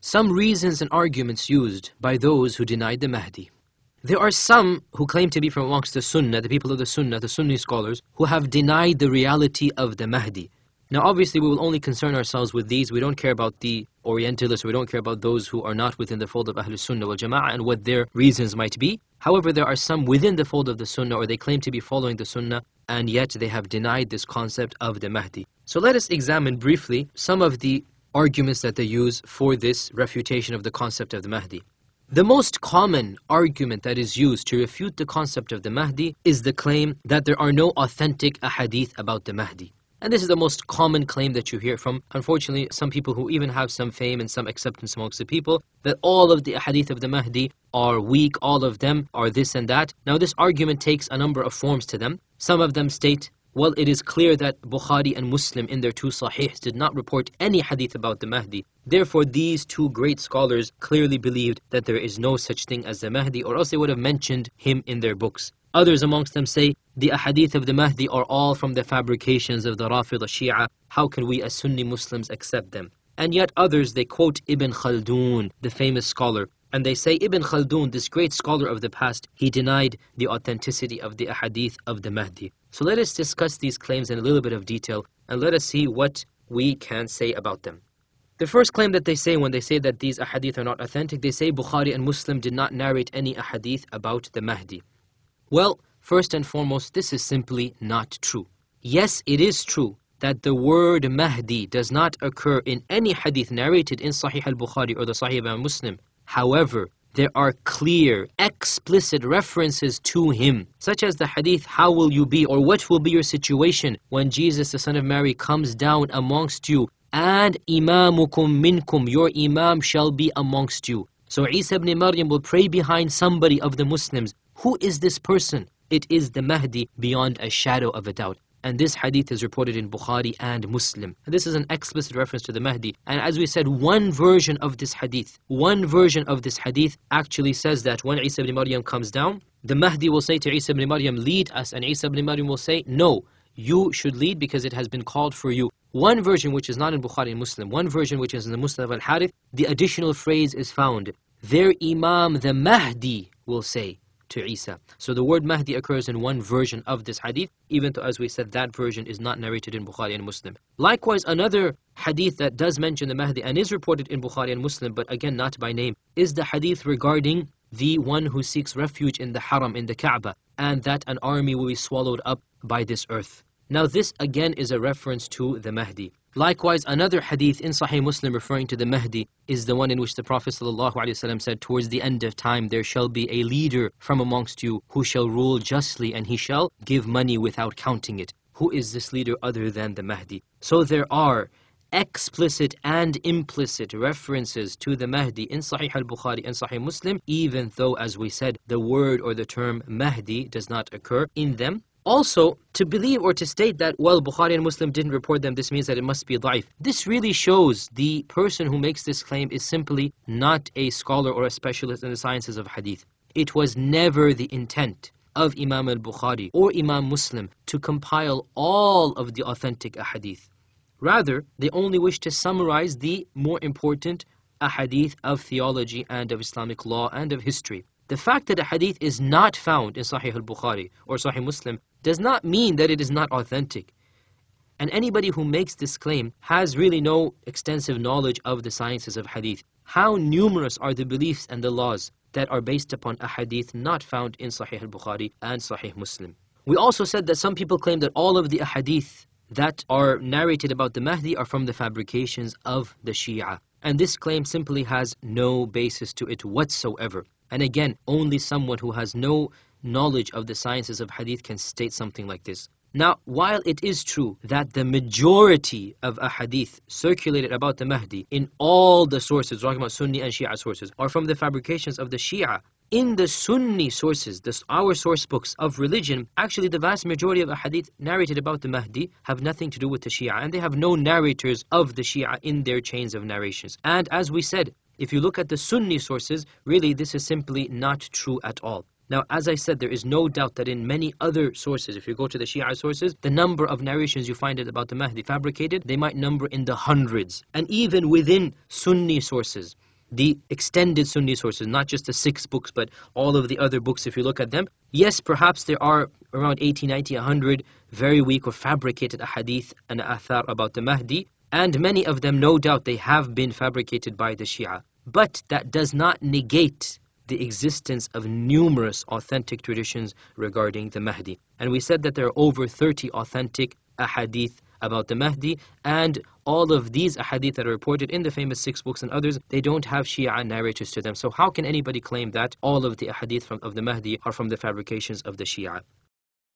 some reasons and arguments used by those who denied the Mahdi. There are some who claim to be from amongst the Sunnah, the people of the Sunnah, the Sunni scholars, who have denied the reality of the Mahdi. Now obviously we will only concern ourselves with these. We don't care about the Orientalists, we don't care about those who are not within the fold of Ahl Sunnah Wal-jama'ah and what their reasons might be. However, there are some within the fold of the Sunnah, or they claim to be following the Sunnah, and yet they have denied this concept of the Mahdi. So let us examine briefly some of the arguments that they use for this refutation of the concept of the Mahdi. The most common argument that is used to refute the concept of the Mahdi is the claim that there are no authentic ahadith about the Mahdi. And this is the most common claim that you hear from, unfortunately, some people who even have some fame and some acceptance amongst the people, that all of the ahadith of the Mahdi are weak, all of them are this and that. Now this argument takes a number of forms to them. Some of them state, well, it is clear that Bukhari and Muslim in their two Sahihs did not report any hadith about the Mahdi. Therefore, these two great scholars clearly believed that there is no such thing as the Mahdi, or else they would have mentioned him in their books. Others amongst them say, the ahadith of the Mahdi are all from the fabrications of the Rafida Shia. How can we as Sunni Muslims accept them? And yet others, they quote Ibn Khaldun, the famous scholar, and they say Ibn Khaldun, this great scholar of the past, he denied the authenticity of the ahadith of the Mahdi. So let us discuss these claims in a little bit of detail, and let us see what we can say about them. The first claim that they say when they say that these ahadith are not authentic, they say Bukhari and Muslim did not narrate any ahadith about the Mahdi. Well, first and foremost, this is simply not true. Yes, it is true that the word Mahdi does not occur in any hadith narrated in Sahih al-Bukhari or the Sahih of Muslim. However, there are clear, explicit references to him, such as the hadith, how will you be, or what will be your situation when Jesus, the son of Mary, comes down amongst you, and imamukum minkum, your imam shall be amongst you. So Isa ibn Maryam will pray behind somebody of the Muslims. Who is this person? It is the Mahdi beyond a shadow of a doubt. And this hadith is reported in Bukhari and Muslim. And this is an explicit reference to the Mahdi. And as we said, one version of this hadith actually says that when Isa ibn Maryam comes down, the Mahdi will say to Isa ibn Maryam, lead us. And Isa ibn Maryam will say, no, you should lead because it has been called for you. One version which is not in Bukhari and Muslim, one version which is in the Musnad al-Harith, the additional phrase is found. Their Imam, the Mahdi, will say to Isa. So the word Mahdi occurs in one version of this hadith, even though, as we said, that version is not narrated in Bukhari and Muslim. Likewise, another hadith that does mention the Mahdi and is reported in Bukhari and Muslim, but again not by name, is the hadith regarding the one who seeks refuge in the Haram, in the Kaaba, and that an army will be swallowed up by this earth. Now this again is a reference to the Mahdi. Likewise, another hadith in Sahih Muslim referring to the Mahdi is the one in which the Prophet ﷺ said, towards the end of time there shall be a leader from amongst you who shall rule justly, and he shall give money without counting it. Who is this leader other than the Mahdi? So there are explicit and implicit references to the Mahdi in Sahih al-Bukhari and Sahih Muslim, even though, as we said, the word or the term Mahdi does not occur in them. Also, to believe or to state that, well, Bukhari and Muslim didn't report them, this means that it must be da'if. This really shows the person who makes this claim is simply not a scholar or a specialist in the sciences of hadith. It was never the intent of Imam al-Bukhari or Imam Muslim to compile all of the authentic ahadith. Rather, they only wish to summarize the more important ahadith of theology and of Islamic law and of history. The fact that a hadith is not found in Sahih al-Bukhari or Sahih Muslim does not mean that it is not authentic. And anybody who makes this claim has really no extensive knowledge of the sciences of hadith. How numerous are the beliefs and the laws that are based upon a hadith not found in Sahih al-Bukhari and Sahih Muslim. We also said that some people claim that all of the ahadith that are narrated about the Mahdi are from the fabrications of the Shia. And this claim simply has no basis to it whatsoever. And again, only someone who has no knowledge of the sciences of hadith can state something like this. Now, while it is true that the majority of ahadith circulated about the Mahdi in all the sources, talking about Sunni and Shia sources, are from the fabrications of the Shia, in the Sunni sources, our source books of religion, actually the vast majority of ahadith narrated about the Mahdi have nothing to do with the Shia, and they have no narrators of the Shia in their chains of narrations. And as we said, if you look at the Sunni sources, really this is simply not true at all. Now, as I said, there is no doubt that in many other sources, if you go to the Shia sources, the number of narrations you find about the Mahdi fabricated, they might number in the hundreds. And even within Sunni sources, the extended Sunni sources, not just the 6 books, but all of the other books, if you look at them, yes, perhaps there are around 80, 90, 100 very weak or fabricated ahadith and athar about the Mahdi, and many of them, no doubt, they have been fabricated by the Shia. But that does not negate the existence of numerous authentic traditions regarding the Mahdi. And we said that there are over 30 authentic ahadith about the Mahdi, and all of these ahadith that are reported in the famous 6 books and others, they don't have Shia narrators to them. So how can anybody claim that all of the ahadith of the Mahdi are from the fabrications of the Shia?